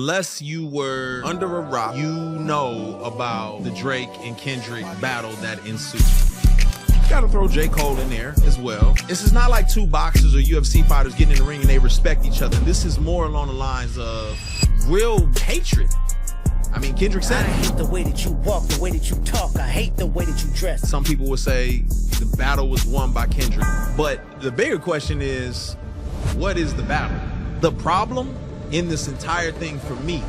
Unless you were under a rock, you know about the Drake and Kendrick battle that ensued. Gotta throw J. Cole in there as well. This is not like two boxers or UFC fighters getting in the ring and they respect each other. This is more along the lines of real hatred. I mean, Kendrick said I hate the way that you walk, the way that you talk. I hate the way that you dress. Some people would say the battle was won by Kendrick. But the bigger question is, what is the battle? The problem in this entire thing for me.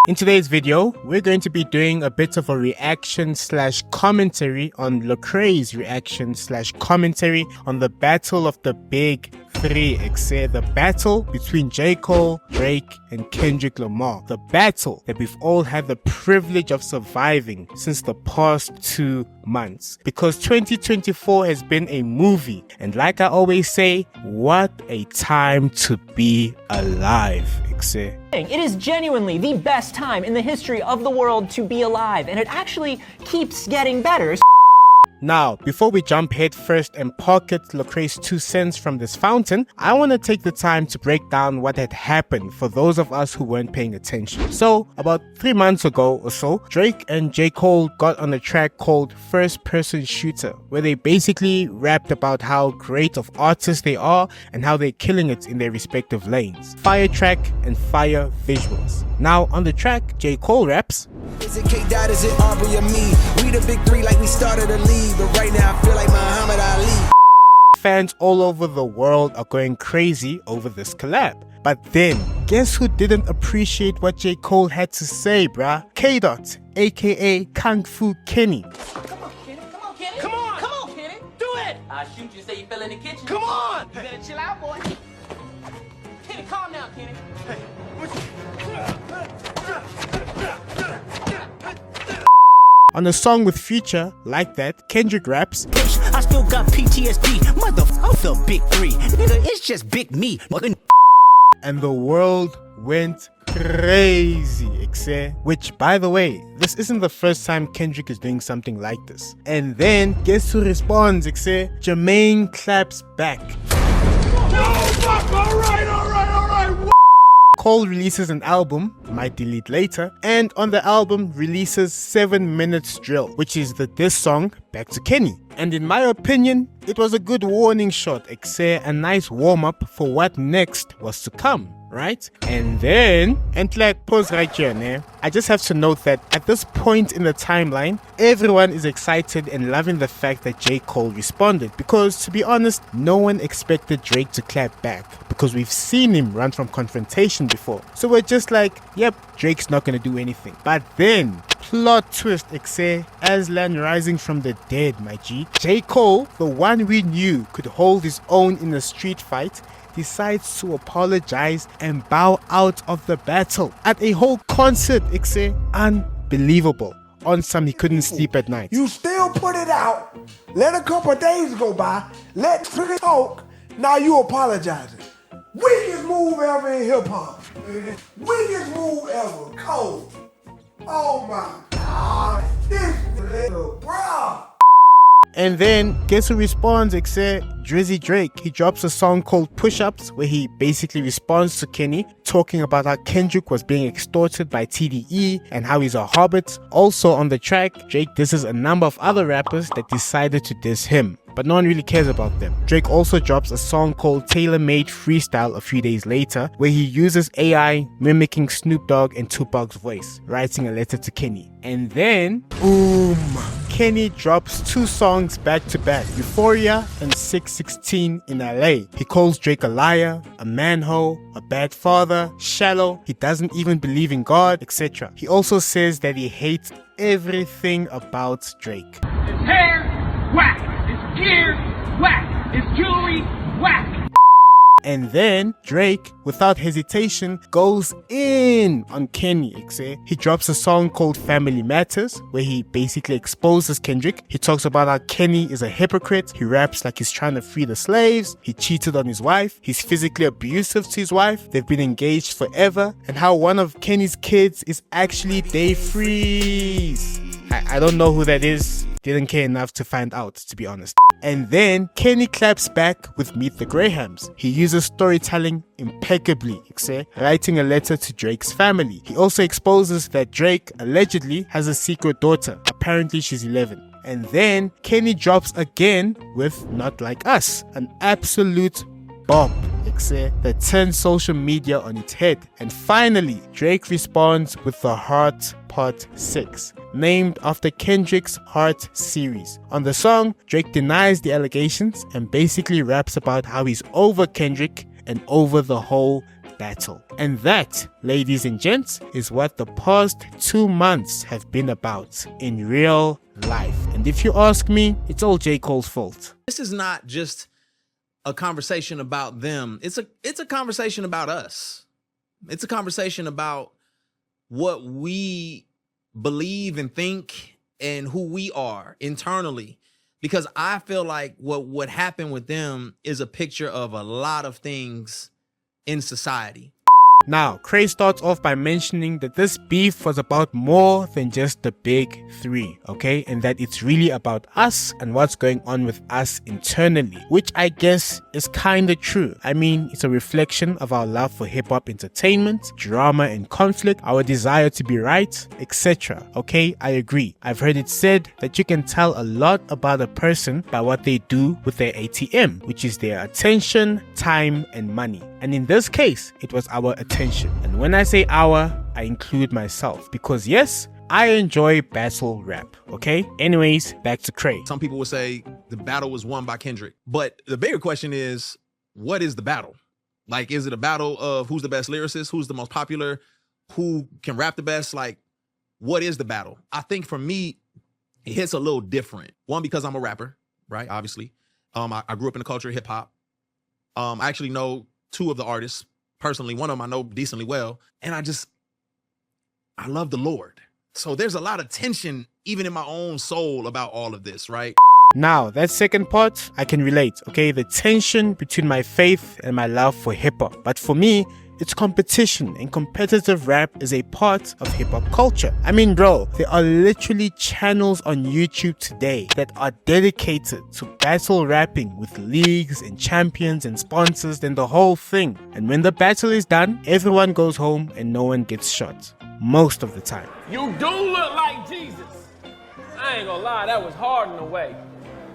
In today's video, we're going to be doing a bit of a reaction slash commentary on Lecrae's reaction slash commentary on the battle of the big three, the battle between J. Cole, Drake, and Kendrick Lamar. The battle that we've all had the privilege of surviving since the past 2 months. Because 2024 has been a movie, and like I always say, what a time to be alive. It is genuinely the best time in the history of the world to be alive, and it actually keeps getting better. Now, before we jump head first and pocket Lecrae's 2 cents from this fountain, I want to take the time to break down what had happened for those of us who weren't paying attention. So, about 3 months ago or so, Drake and J. Cole got on a track called First Person Shooter, where they basically rapped about how great of artists they are and how they're killing it in their respective lanes. Fire track and fire visuals. Now, on the track, J. Cole raps, Is it K-Dot, is it Aubrey or me? We the big three like we started a league, but right now I feel like Muhammad Ali. Fans all over the world are going crazy over this collab. But then, guess who didn't appreciate what J. Cole had to say, bruh? K-Dot, aka Kung Fu Kenny. Come on, Kenny. Come on, Kenny. Come on. Come on, Kenny. Do it. I shoot you, say you fell in the kitchen. Come on. You better chill out, boy. Kenny, calm down, Kenny. Hey. On a song with Future, like that, Kendrick raps, I still got PTSD, motherfucker, big three. Nigga, it's just big me. and the world went crazy, which, by the way, this isn't the first time Kendrick is doing something like this. And then, guess who responds, Jermaine claps back. Cole releases an album, might delete later, and on the album releases 7 Minutes Drill, which is the diss song Back to Kenny. And in my opinion, it was a good warning shot, a nice warm-up for what next was to come, right? And then, and like pause right here, né? I just have to note that at this point in the timeline, everyone is excited and loving the fact that J. Cole responded, because to be honest, no one expected Drake to clap back, because we've seen him run from confrontation before. So we're just like, yep, Drake's not gonna do anything. But then, plot twist, Aslan rising from the dead, my G. J. Cole, the one we knew could hold his own in a street fight, decides to apologize and bow out of the battle at a whole concert, unbelievable. On some he couldn't sleep at night. You still put it out, let a couple of days go by, let freaking talk, now you apologizing. Weakest move ever in hip hop. Weakest move ever. Cole. Oh my God. This little bro. And then, guess who responds, Drizzy Drake. He drops a song called Push Ups, where he basically responds to Kenny, talking about how Kendrick was being extorted by TDE and how he's a hobbit. Also on the track, Drake disses a number of other rappers that decided to diss him, but no one really cares about them. Drake also drops a song called Tailor Made Freestyle a few days later, where he uses AI mimicking Snoop Dogg and Tupac's voice, writing a letter to Kenny. And then, boom! Kenny drops 2 songs back to back, Euphoria and 616 in LA. He calls Drake a liar, a manhole, a bad father, shallow, he doesn't even believe in God, etc. He also says that he hates everything about Drake. His hair, whack. His gear, whack. His jewelry, whack. And then Drake, without hesitation, goes in on Kenny. He drops a song called Family Matters, where he basically exposes Kendrick. He talks about how Kenny is a hypocrite. He raps like he's trying to free the slaves. He cheated on his wife. He's physically abusive to his wife. They've been engaged forever. And how one of Kenny's kids is actually Dave Freeze. I don't know who that is. Didn't care enough to find out, to be honest. And then Kenny claps back with Meet the Grahams. He uses storytelling impeccably, writing a letter to Drake's family. He also exposes that Drake allegedly has a secret daughter. Apparently she's 11. And then Kenny drops again with Not Like Us, an absolute bomb that turns social media on its head. And finally, Drake responds with the Heart Part 6, named after Kendrick's Heart series. On the song, Drake denies the allegations and basically raps about how he's over Kendrick and over the whole battle. And that, ladies and gents, is what the past 2 months have been about in real life. And if you ask me, it's all J. Cole's fault. This is not just a conversation about them. It's a conversation about us. It's a conversation about what we believe and think and who we are internally. Because I feel like what happened with them is a picture of a lot of things in society. Now, Cray starts off by mentioning that this beef was about more than just the big three, and that it's really about us and what's going on with us internally, which I guess is kinda true. I mean, it's a reflection of our love for hip-hop entertainment, drama and conflict, our desire to be right, etc. I agree. I've heard it said that you can tell a lot about a person by what they do with their ATM, which is their attention, time, and money. And in this case, it was our attention. And when I say our, I include myself. Because yes, I enjoy battle rap, Anyways, back to Cray. Some people would say the battle was won by Kendrick. But the bigger question is, what is the battle? Like, is it a battle of who's the best lyricist? Who's the most popular? Who can rap the best? Like, what is the battle? I think for me, it hits a little different. One, because I'm a rapper, right? Obviously. I grew up in the culture of hip hop. I actually know 2 of the artists personally. One of them I know decently well. And I love the Lord. So there's a lot of tension even in my own soul about all of this, right? Now, that second part, I can relate, The tension between my faith and my love for hip-hop. But for me, it's competition, and competitive rap is a part of hip-hop culture. I mean, bro, there are literally channels on YouTube today that are dedicated to battle rapping with leagues and champions and sponsors and the whole thing. And when the battle is done, everyone goes home and no one gets shot. Most of the time. You do look like Jesus. I ain't gonna lie, that was hard in a way.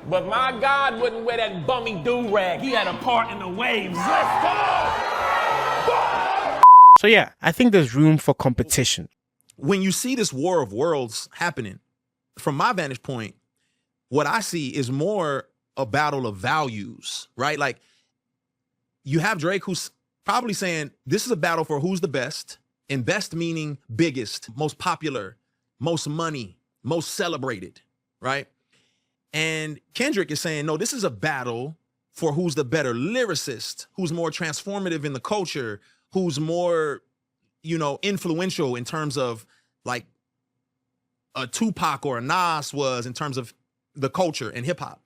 But my God wouldn't wear that bummy do-rag. He had a part in the waves. Let's go! So yeah, I think there's room for competition. When you see this war of worlds happening, from my vantage point, what I see is more a battle of values, right? Like, you have Drake who's probably saying this is a battle for who's the best, and best meaning biggest, most popular, most money, most celebrated, right? And Kendrick is saying, no, this is a battle for who's the better lyricist, who's more transformative in the culture, who's more, influential in terms of like a Tupac or a Nas was in terms of the culture and hip hop.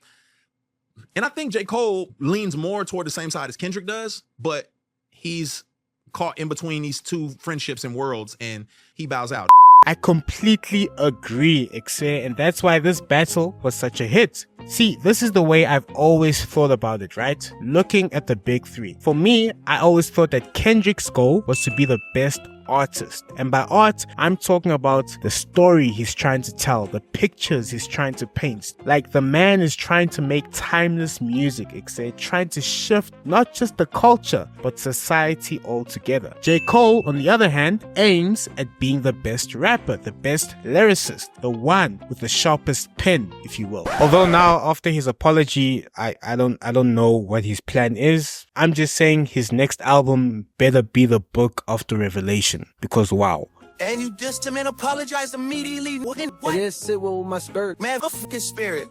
And I think J. Cole leans more toward the same side as Kendrick does, but he's caught in between these 2 friendships and worlds and he bows out. I completely agree, and that's why this battle was such a hit. See, this is the way I've always thought about it, right? Looking at the big 3. For me, I always thought that Kendrick's goal was to be the best artist. And by art, I'm talking about the story he's trying to tell, the pictures he's trying to paint. Like, the man is trying to make timeless music, trying to shift not just the culture, but society altogether. J. Cole, on the other hand, aims at being the best rapper, the best lyricist, the one with the sharpest pen, if you will. Although now, after his apology, I don't know what his plan is. I'm just saying his next album better be the book of the Revelation. Because wow. And you dissed him and apologized immediately. What? It is sit with my spirit. Man, what fucking spirit?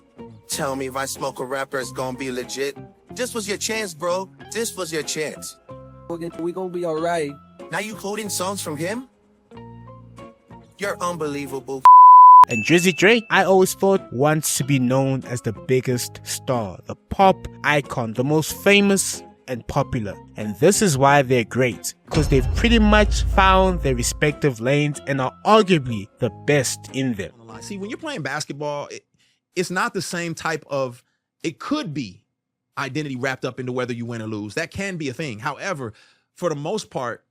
Tell me if I smoke a rapper, it's gonna be legit. This was your chance, bro. This was your chance. We gonna be alright. Now you quoting songs from him? You're unbelievable. And Drizzy Drake, I always thought, wants to be known as the biggest star, the pop icon, the most famous and popular. And this is why they're great, because they've pretty much found their respective lanes and are arguably the best in them. See, when you're playing basketball, it's not the same type of, it could be identity wrapped up into whether you win or lose. That can be a thing. However, for the most part,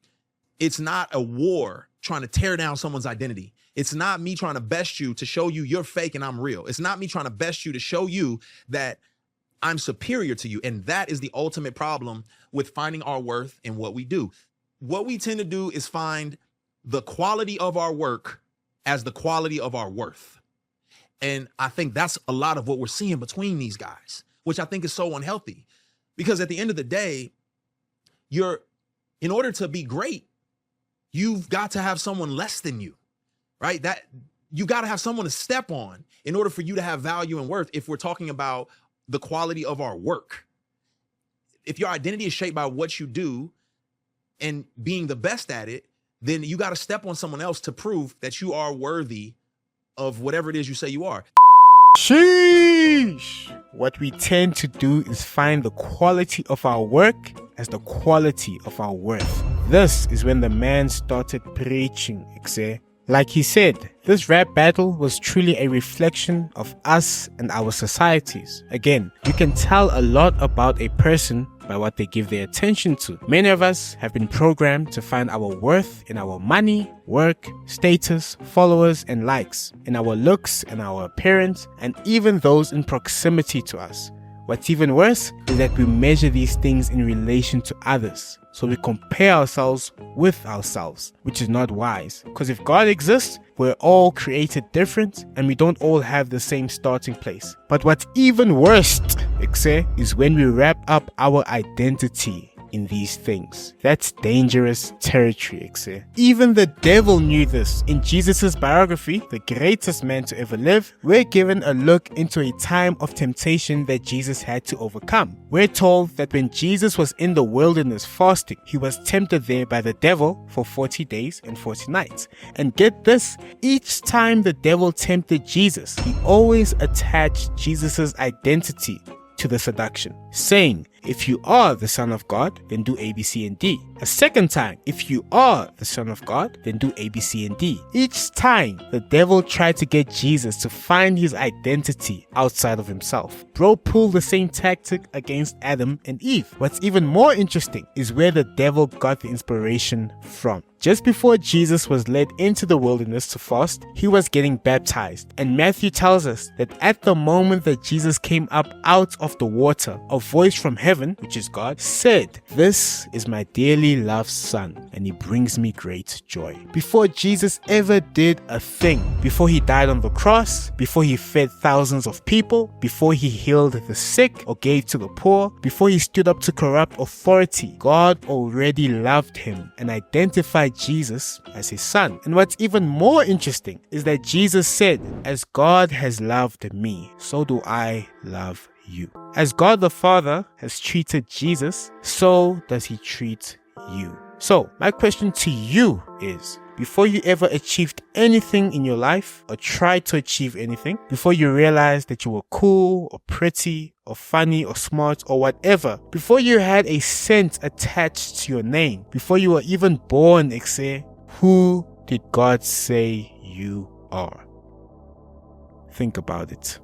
it's not a war trying to tear down someone's identity. It's not me trying to best you to show you you're fake and I'm real. It's not me trying to best you to show you that I'm superior to you. And that is the ultimate problem with finding our worth in what we do. What we tend to do is find the quality of our work as the quality of our worth. And I think that's a lot of what we're seeing between these guys, which I think is so unhealthy. Because at the end of the day, in order to be great, you've got to have someone less than you, right? That you got to have someone to step on in order for you to have value and worth. If we're talking about the quality of our work, if your identity is shaped by what you do and being the best at it, then you got to step on someone else to prove that you are worthy of whatever it is you say you are. Sheesh! What we tend to do is find the quality of our work as the quality of our worth. This is when the man started preaching, like he said, this rap battle was truly a reflection of us and our societies. Again, you can tell a lot about a person by what they give their attention to. Many of us have been programmed to find our worth in our money, work, status, followers, and likes, in our looks and our appearance, and even those in proximity to us. What's even worse is that we measure these things in relation to others. So we compare ourselves with ourselves, which is not wise. Because if God exists, we're all created different and we don't all have the same starting place. But what's even worse, is when we wrap up our identity in these things. That's dangerous territory, Even the devil knew this. In Jesus' biography, The Greatest Man to Ever Live, we're given a look into a time of temptation that Jesus had to overcome. We're told that when Jesus was in the wilderness fasting, he was tempted there by the devil for 40 days and 40 nights. And get this, each time the devil tempted Jesus, he always attached Jesus' identity to the seduction, saying, if you are the Son of God, then do A, B, C, and D. A second time, if you are the Son of God, then do A, B, C, and D. Each time, the devil tried to get Jesus to find his identity outside of himself. Bro pulled the same tactic against Adam and Eve. What's even more interesting is where the devil got the inspiration from. Just before Jesus was led into the wilderness to fast, he was getting baptized. And Matthew tells us that at the moment that Jesus came up out of the water, a voice from heaven, which is God, said, "This is my dearly loved son, and he brings me great joy." Before Jesus ever did a thing, before he died on the cross, before he fed thousands of people, before he healed the sick or gave to the poor, before he stood up to corrupt authority, God already loved him and identified Jesus as his son. And what's even more interesting is that Jesus said, "As God has loved me, so do I love you." As God the Father has treated Jesus, so does he treat you. So my question to you is, before you ever achieved anything in your life or tried to achieve anything, before you realized that you were cool or pretty or funny or smart or whatever, before you had a scent attached to your name, before you were even born, who did God say you are? Think about it.